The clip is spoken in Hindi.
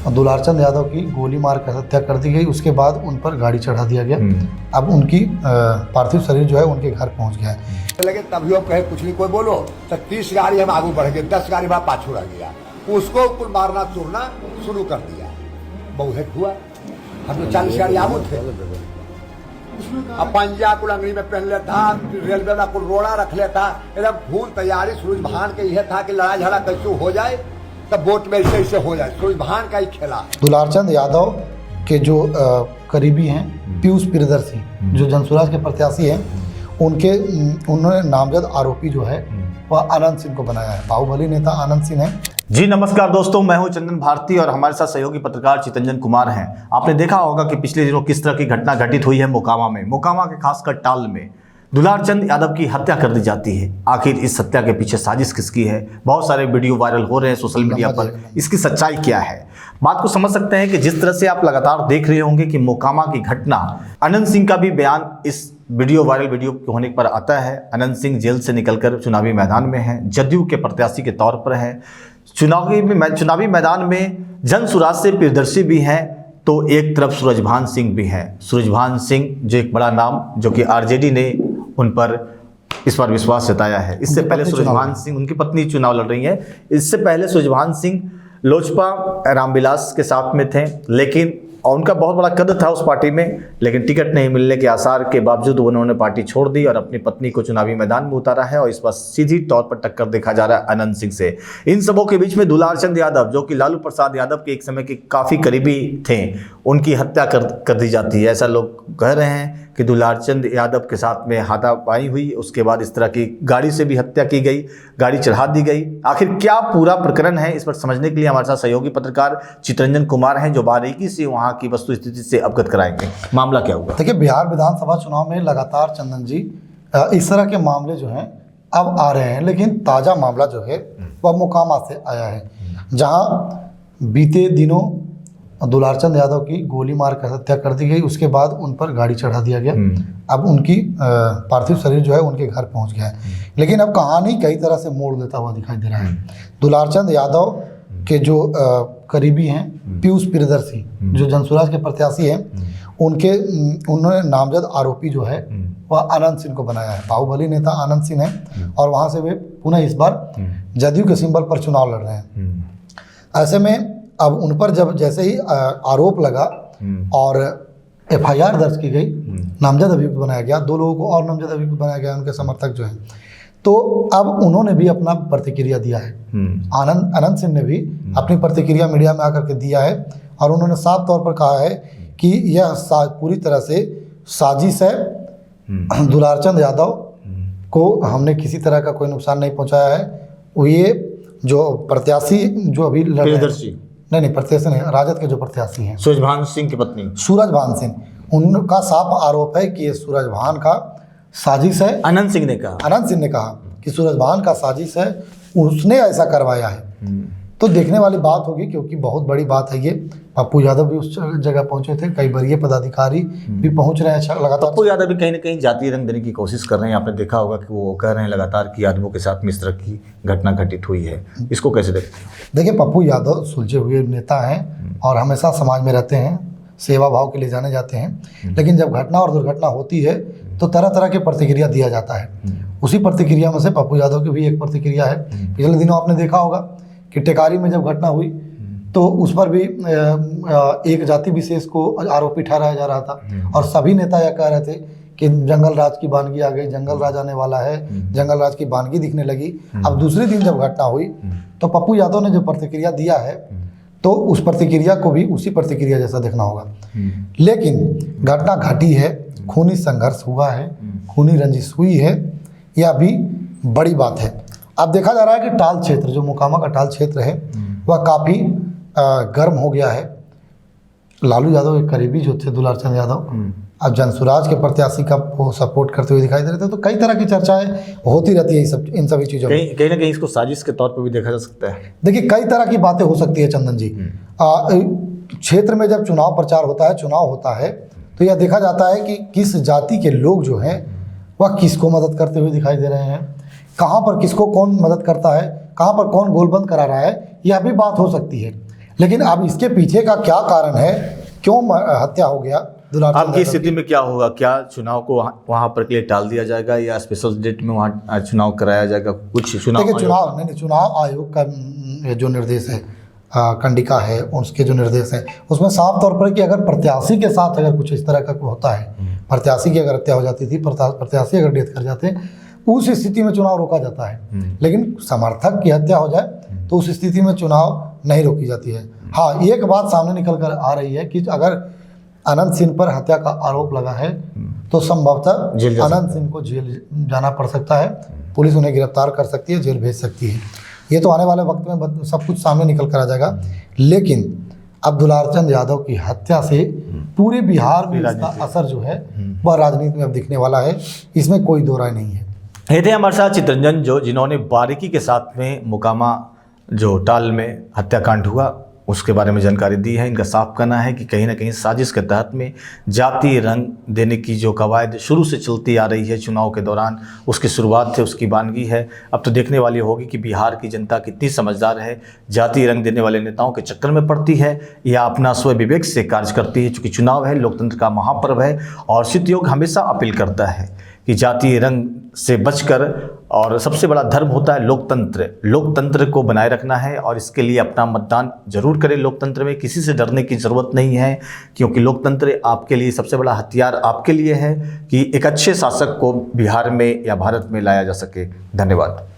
दुलारचंद यादव की गोली मार कर हत्या कर दी गई। उसके बाद उन पर गाड़ी चढ़ा दिया गया। अब उनकी पार्थिव शरीर जो है उनके घर पहुंच गया है। लगे तभी हम कहे कुछ नहीं कोई बोलो तो 30 गाड़ी हम आगे बढ़ गए, 10 गाड़ी वहाँ पाछू रह गया। उसको कुल मारना चूरना शुरू कर दिया। बहुत हुआ, हम तो 40 गाड़ी आगे थे। अब पंजा कुल अंगड़ी में पहन लेता, रेलवे वाला कुल रोड़ा रख लेता, एकदम फूल तैयारी। सूरज भान के यह था कि लड़ाई झगड़ा कैसे हो जाए तब वोट में ऐसे हो जाए। सूरज भान का ही खेला। दुलारचंद यादव के जो करीबी हैं पीयूष प्रियदर्शी, जो जनसुराज के प्रत्याशी हैं, उन्होंने नामजद आरोपी जो है वह आनंद सिंह को बनाया है। बाहुबली नेता आनंद सिंह है। जी नमस्कार दोस्तों, मैं हूं चंदन भारती और हमारे साथ सहयोगी पत्रकार चितरंजन कुमार हैं। आपने देखा होगा कि पिछले दिनों किस तरह की घटना घटित हुई है मोकामा में। मोकामा के खासकर टाल में दुलारचंद यादव की हत्या कर दी जाती है। आखिर इस हत्या के पीछे साजिश किसकी है? बहुत सारे वीडियो वायरल हो रहे हैं सोशल मीडिया पर। इसकी सच्चाई क्या है? बात को समझ सकते हैं कि जिस तरह से आप लगातार देख रहे होंगे कि मोकामा की घटना, आनंद सिंह का भी बयान इस वायरल वीडियो होने पर आता है। आनंद सिंह जेल से निकलकर चुनावी मैदान में हैं, जदयू के प्रत्याशी के तौर पर हैं। चुनावी मैदान में जनसुराज से प्रियदर्शी भी हैं, तो एक तरफ सूरजभान सिंह भी हैं। सूरजभान सिंह जो एक बड़ा नाम, जो कि आरजेडी ने उन पर इस बार विश्वास जताया है। इससे पहले सूरजभान सिंह, उनकी पत्नी चुनाव लड़ रही है। इससे पहले सूरजभान सिंह लोजपा रामविलास के साथ में थे, लेकिन और उनका बहुत बड़ा कद था उस पार्टी में, लेकिन टिकट नहीं मिलने के आसार के बावजूद उन्होंने पार्टी छोड़ दी और अपनी पत्नी को चुनावी मैदान में उतारा है। और इस बार सीधी तौर पर टक्कर देखा जा रहा है आनंद सिंह से। इन सबों के बीच में दुलारचंद यादव, जो कि लालू प्रसाद यादव के एक समय के काफ़ी करीबी थे, उनकी हत्या कर दी जाती है। ऐसा लोग कह रहे हैं कि दुलारचंद यादव के साथ में हाथापाई हुई, उसके बाद इस तरह की गाड़ी से भी हत्या की गई, गाड़ी चढ़ा दी गई। आखिर क्या पूरा प्रकरण है, इस पर समझने के लिए हमारे साथ सहयोगी पत्रकार चितरंजन कुमार हैं, जो बारीकी से वहाँ की वस्तु स्थिति से अवगत कराएंगे। मामला क्या हुआ? देखिए, बिहार विधानसभा चुनाव में लगातार चंदन जी इस तरह के मामले जो हैं अब आ रहे हैं, लेकिन ताज़ा मामला जो है वह मोकामा से आया है, जहाँ बीते दिनों दुलारचंद यादव की गोली मार कर हत्या कर दी गई। उसके बाद उन पर गाड़ी चढ़ा दिया गया। अब उनकी पार्थिव शरीर जो है उनके घर पहुंच गया है। लेकिन अब कहानी कई तरह से मोड़ लेता हुआ दिखाई दे रहा है। दुलारचंद यादव के जो करीबी हैं पीयूष प्रियदर्शी, जो जनसुराज के प्रत्याशी हैं, उन्होंने नामजद आरोपी जो है वह आनंद सिंह को बनाया है। बाहुबली नेता आनंद सिंह है और वहाँ से वे पुनः इस बार जदयू के सिंबल पर चुनाव लड़ रहे हैं। ऐसे में अब उन पर जब जैसे ही आरोप लगा और एफआईआर दर्ज की गई, नामजद अभियुक्त बनाया गया, 2 लोगों को और नामजद अभियुक्त बनाया गया, उनके समर्थक जो हैं, तो अब उन्होंने भी अपना प्रतिक्रिया दिया है। आनंद सिंह ने भी अपनी प्रतिक्रिया मीडिया में आकर के दिया है और उन्होंने साफ तौर पर कहा है कि यह पूरी तरह से साजिश है। दुलारचंद यादव को हमने किसी तरह का कोई नुकसान नहीं पहुंचाया है। वो ये जो प्रत्याशी जो अभी प्रियदर्शी नहीं प्रत्याशी नहीं, राजद के जो प्रत्याशी हैं, सूरजभान सिंह की पत्नी सूरजभान सिंह, उनका साफ आरोप है कि ये सूरजभान का साजिश है। आनंद सिंह ने कहा कि सूरजभान का साजिश है, उसने ऐसा करवाया है। तो देखने वाली बात होगी, क्योंकि बहुत बड़ी बात है ये। पप्पू यादव भी उस जगह पहुंचे थे, कई वरीय पदाधिकारी भी पहुंच रहे हैं लगातार। पप्पू यादव भी कहीं ना कहीं जातीय रंग देने की कोशिश कर रहे हैं। आपने देखा होगा कि वो कह रहे हैं लगातार कि यादवों के साथ में इस तरह की घटना घटित हुई है। इसको कैसे देखते हैं? देखिए, पप्पू यादव सुलझे हुए नेता हैं और हमेशा समाज में रहते हैं, सेवा भाव के लिए जाने जाते हैं। लेकिन जब घटना और दुर्घटना होती है तो तरह तरह की प्रतिक्रिया दिया जाता है। उसी प्रतिक्रिया में से पप्पू यादव की भी एक प्रतिक्रिया है। पिछले दिनों आपने देखा होगा कि टेकारी में जब घटना हुई तो उस पर भी एक जाति विशेष को आरोपी ठहराया जा रहा था और सभी नेता यह कह रहे थे कि जंगल राज की बानगी आ गई, जंगल राज आने वाला है, जंगल राज की बानगी दिखने लगी। अब दूसरे दिन जब घटना हुई तो पप्पू यादव ने जो प्रतिक्रिया दिया है, तो उस प्रतिक्रिया को भी उसी प्रतिक्रिया जैसा देखना होगा। लेकिन घटना घटी है, खूनी संघर्ष हुआ है, खूनी रंजिश हुई है, यह भी बड़ी बात है। अब देखा जा रहा है कि टाल क्षेत्र, जो मोकामा का टाल क्षेत्र है, वह काफ़ी गर्म हो गया है। लालू यादव एक करीबी जो थे दुलारचंद यादव, अब जनसुराज के प्रत्याशी का वो सपोर्ट करते हुए दिखाई दे रहे थे। तो कई तरह की चर्चाएं होती रहती है इन सभी चीज़ों में। कहीं ना कहीं इसको साजिश के तौर पर भी देखा जा सकता है। देखिए, कई तरह की बातें हो सकती है चंदन जी। क्षेत्र में जब चुनाव प्रचार होता है, चुनाव होता है, तो यह देखा जाता है कि किस जाति के लोग जो हैं वह किसको मदद करते हुए दिखाई दे रहे हैं, कहाँ पर किसको कौन मदद करता है, कहाँ पर कौन गोलबंद करा रहा है, यह भी बात हो सकती है। लेकिन अब इसके पीछे का क्या कारण है, क्यों हत्या हो गया दुलारचंद आपकी यादव स्थिति में क्या होगा? क्या चुनाव को वहाँ पर के लिए टाल दिया जाएगा या स्पेशल डेट में वहाँ चुनाव कराया जाएगा? कुछ चुनाव देखिए, आयोग- नहीं, चुनाव आयोग का जो निर्देश है, कंडिका है, उसके जो निर्देश हैं उसमें साफ तौर पर कि अगर प्रत्याशी के साथ अगर कुछ इस तरह का होता है, प्रत्याशी की अगर हत्या हो जाती थी, प्रत्याशी अगर डेथ कर जाते, उस स्थिति में चुनाव रोका जाता है। लेकिन समर्थक की हत्या हो जाए तो उस स्थिति में चुनाव नहीं रोकी जाती है। हाँ, एक बात सामने निकल कर आ रही है कि अगर अनंत सिंह पर हत्या का आरोप लगा है तो संभवतः जेल जा अनंत सिंह को जेल जाना पड़ सकता है, पुलिस उन्हें गिरफ्तार कर सकती है, जेल भेज सकती है। ये तो आने वाले वक्त में सब कुछ सामने निकल कर आ जाएगा। लेकिन अब दुलारचंद यादव की हत्या से पूरे बिहार में इसका असर जो है वह राजनीति में अब दिखने वाला है, इसमें कोई दो राय नहीं है। ये थे हमारे साथ चितरंजन, जो जिन्होंने बारीकी के साथ में मोकामा जो टाल में हत्याकांड हुआ उसके बारे में जानकारी दी है। इनका साफ कहना है कि कहीं ना कहीं साजिश के तहत में जातीय रंग देने की जो कवायद शुरू से चलती आ रही है चुनाव के दौरान, उसकी शुरुआत से उसकी वानगी है। अब तो देखने वाली होगी कि बिहार की जनता कितनी समझदार है, जातीय रंग देने वाले नेताओं के चक्कर में पड़ती है या अपना स्व विवेक से कार्य करती है। चूँकि चुनाव है, लोकतंत्र का महापर्व है और सिद्ध योग हमेशा अपील करता है कि जातीय रंग से बचकर, और सबसे बड़ा धर्म होता है लोकतंत्र, लोकतंत्र को बनाए रखना है और इसके लिए अपना मतदान जरूर करें। लोकतंत्र में किसी से डरने की ज़रूरत नहीं है, क्योंकि लोकतंत्र आपके लिए सबसे बड़ा हथियार आपके लिए है कि एक अच्छे शासक को बिहार में या भारत में लाया जा सके। धन्यवाद।